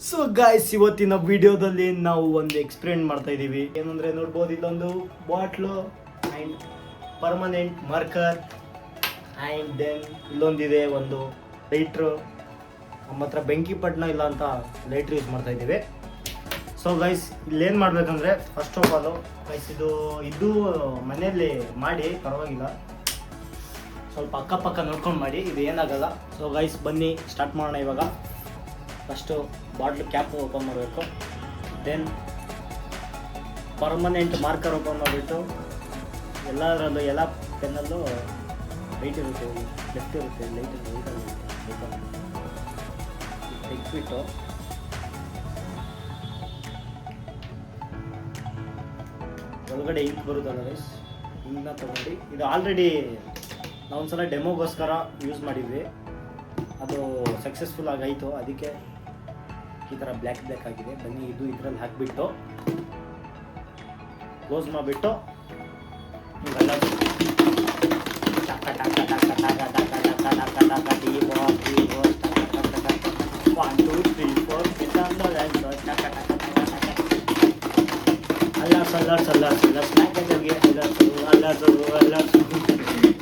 So guys, ಇವತ್ತಿನ ವಿಡಿಯೋದಲ್ಲಿ ನಾವು ಒಂದು ಎಕ್ಸ್ಪೆರಿಮೆಂಟ್ ಮಾಡ್ತಾ ಇದ್ದೀವಿ. ಏನಂದ್ರೆ ನೋಡ್ಬೋದು, ಇಲ್ಲೊಂದು bottle and permanent marker and then ಇಲ್ಲೊಂದಿದೆ ಒಂದು ಲೈಟ್ರು. ನಮ್ಮ ಹತ್ರ ಬೆಂಕಿ ಪಟ್ಟಣ ಇಲ್ಲ ಅಂತ ಲೈಟ್ರ್ ಯೂಸ್ ಮಾಡ್ತಾ ಇದ್ದೀವಿ. ಸೊ ಗೈಸ್, ಇಲ್ಲೇನು ಮಾಡಬೇಕಂದ್ರೆ ಫಸ್ಟ್ ಆಫ್ ಆಲು ಗೈಸ್, ಇದು ಮನೆಯಲ್ಲಿ ಮಾಡಿ ಪರವಾಗಿಲ್ಲ, ಸ್ವಲ್ಪ ಅಕ್ಕಪಕ್ಕ ನೋಡ್ಕೊಂಡು ಮಾಡಿ, ಇದು ಏನಾಗಲ್ಲ. ಸೊ ಗೈಸ್, ಬನ್ನಿ ಸ್ಟಾರ್ಟ್ ಮಾಡೋಣ. ಇವಾಗ ಫಸ್ಟು ಬಾಟ್ಲು ಕ್ಯಾಪ್ ಓಪನ್ ಮಾಡಬೇಕು, ದೆನ್ ಪರ್ಮನೆಂಟ್ ಮಾರ್ಕರ್ ಓಪನ್ ಮಾಡಿಬಿಟ್ಟು ಎಲ್ಲದರಲ್ಲೂ ಎಲ್ಲ ಪೆನ್ನಲ್ಲೂ ಲೈಟ್ ಇರುತ್ತೆ, ಲೆಫ್ಟ್ ಇರುತ್ತೆ, ಲೈಟ್ ತೆಗ್ಬಿಟ್ಟು ಒಳಗಡೆ ಇಂಕ್ ಬರುತ್ತಲ್ಲ ಗೈಸ್, ಇಂಕ್ನ ತೊಗೊಂಡು ಇದು ಆಲ್ರೆಡಿ ನಾವೊಂದ್ಸಲ ಡೆಮೋಗೋಸ್ಕರ ಯೂಸ್ ಮಾಡಿದ್ವಿ, ಅದು ಸಕ್ಸಸ್ಫುಲ್ ಆಗಾಯಿತು. ಅದಕ್ಕೆ ಈ ಥರ ಬ್ಲ್ಯಾಕ್ ಆಗಿದೆ. ಬನ್ನಿ ಇದು ಇದರಲ್ಲಿ ಹಾಕಿಬಿಟ್ಟು ಕ್ಲೋಸ್ ಮಾಡಿಬಿಟ್ಟು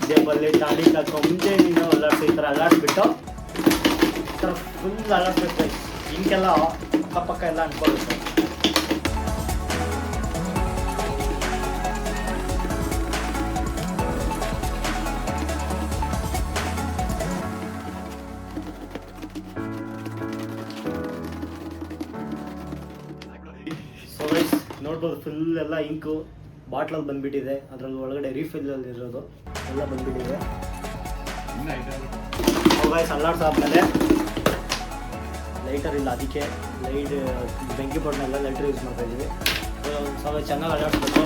ಜೇಬಲ್ಲಿ ಟಾಡಿ ತಗೋ ಮುಂಚೆ ನೀನು ಅಲ್ಲಾಡ್ಸಿ, ಈ ಥರ ಅಲ್ಲಾಡ್ಸ್ಬಿಟ್ಟು ಈ ಥರ ಫುಲ್ ಅಲ್ಲಾಡ್ಸ್ಬೇಕು. ಇಂಕೆಲ್ಲ ಅಕ್ಕಪಕ್ಕ ಎಲ್ಲ ಅಂಟ್ಕೊಳ್ಳುತ್ತೆ. ಸೊ ಗೈಸ್, ನೋಡ್ಬೋದು ಫುಲ್ ಎಲ್ಲ ಇಂಕು ಬಾಟ್ಲಲ್ಲಿ ಬಂದ್ಬಿಟ್ಟಿದೆ. ಅದರಲ್ಲಿ ಒಳಗಡೆ ರೀಫಿಲ್ಲಲ್ಲಿ ಇರೋದು ಎಲ್ಲ ಬಂದ್ಬಿಟ್ಟಿದೆ. ಗೈಸ್, ಅಲ್ಲಾಡ್ಸಾದ್ಮೇಲೆ ಲೈಟರ್ ಇಲ್ಲ, ಅದಕ್ಕೆ ಬೆಂಕಿ ಪಟ್ಟನೆಲ್ಲ ಲೈಟರ್ ಯೂಸ್ ಮಾಡ್ತಾ ಇದ್ದೀವಿ. ಸೊ ಚೆನ್ನಾಗಿ ಅಲ್ಲಾಡಿಸ್ಬೇಕು.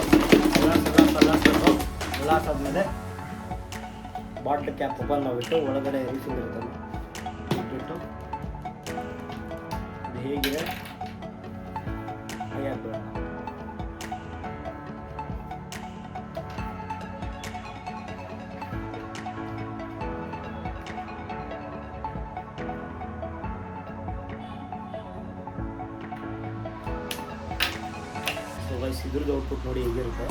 ಅಲ್ಲಾಡ್ಸಾದ್ಮೇಲೆ ಬಾಟ್ಲ್ ಕ್ಯಾಪ್ ಓಪನ್ ಮಾಡಿಬಿಟ್ಟು ಒಳಗಡೆ ರೀಫಿಲ್ ಇರುತ್ತಲ್ಲ ಇಟ್ಬಿಟ್ಟು ಇದು ಹೇಗಿದೆ ಹಾಗೆ ಹಾಕ್ಬಿಡೋಣ. ಸೊ ಗೈಸ್, ಇದ್ರದ್ದು ಔಟ್ಪುಟ್ ನೋಡಿ ಹೇಗಿರುತ್ತೆ.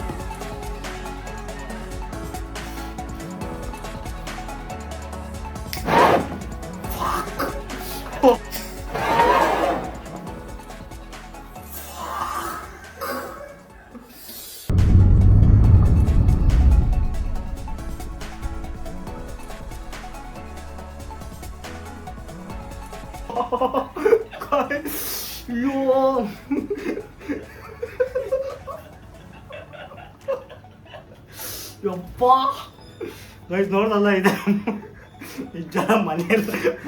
ಯಪ್ಪ ಗೈಸ್, ನೋಡ್ದಲ್ಲ ಇದೆ. ನಿಜ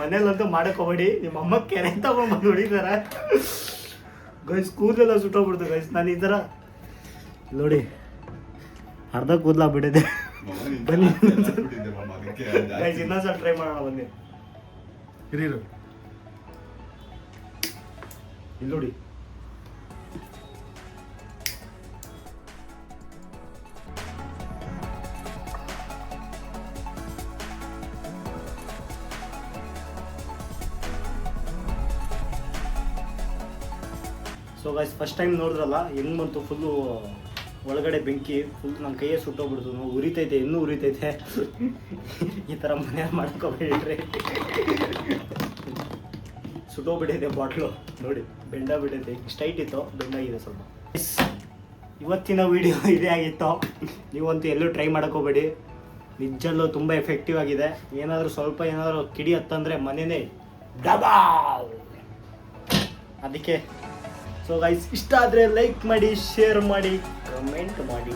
ಮನೇಲಂತೂ ಮಾಡಕ್ಕೆ ಹೋಗ್ಬೇಡಿ, ನಿಮ್ಮ ಅಮ್ಮ ಕೆರೆ ತಗೊಂಡ್ಬಂದು ಹೊಡಿತಾರೆ ಗೈಸ್. ಕೂದಲೆಲ್ಲ ಸುಟ್ಟೋಗ್ಬಿಡ್ತು ಗೈಸ್. ನಾನು ಈ ಥರ ನೋಡಿ ಅರ್ಧ ಕೂದಲಾಗ್ಬಿಟ್ಟಿದೆ. ಬನ್ನಿ ಗೈಸ್, ಇನ್ನೊಂದ್ಸಲ ಟ್ರೈ ಮಾಡೋಣ. ಬನ್ನಿ ಹಿರಿಯರು ಇಲ್ಲಿ ನೋಡಿ. ಸೊ ಗೈಸ್, ಫಸ್ಟ್ ಟೈಮ್ ನೋಡಿದ್ರಲ್ಲ ಹೆಂಗೆ ಬಂತು, ಫುಲ್ಲು ಒಳಗಡೆ ಬೆಂಕಿ ಫುಲ್ ನನ್ನ ಕೈಯೇ ಸುಟ್ಟೋಗ್ಬಿಡ್ತು. ಉರಿತೈತೆ, ಇನ್ನೂ ಉರಿತೈತೆ. ಈ ಥರ ಮನೆಯಲ್ಲಿ ಮಾಡ್ಕೊಬೇಡ್ರಿ, ಸುಟ್ಟೋಗ್ಬಿಟ್ಟೈತೆ ಬಾಟ್ಲು ನೋಡಿ, ಬೆಂಡಾಗ್ಬಿಟ್ಟೈತೆ. ಸ್ಟೈಟ್ ಇತ್ತು, ಬೆಂಡಾಗಿದೆ ಸ್ವಲ್ಪ. ಇವತ್ತಿನ ವಿಡಿಯೋ ಇದೇ ಆಗಿತ್ತು. ನೀವಂತೂ ಎಲ್ಲೂ ಟ್ರೈ ಮಾಡೋಕ್ಕೋಗ್ಬೇಡಿ, ನಿಜಲ್ಲೂ ತುಂಬ ಎಫೆಕ್ಟಿವ್ ಆಗಿದೆ. ಏನಾದರೂ ಕಿಡಿ ಹತ್ತಂದರೆ ಮನೆಯೇ ಡಬಲ್. ಅದಕ್ಕೆ ಸೊ ಗೈಸ್, ಇಷ್ಟ ಆದರೆ ಲೈಕ್ ಮಾಡಿ, ಶೇರ್ ಮಾಡಿ, ಕಮೆಂಟ್ ಮಾಡಿ.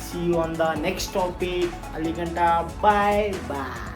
See you on the next topic. ಅಲ್ಲಿ ಗಂಟ ಬಾಯ್ ಬಾಯ್.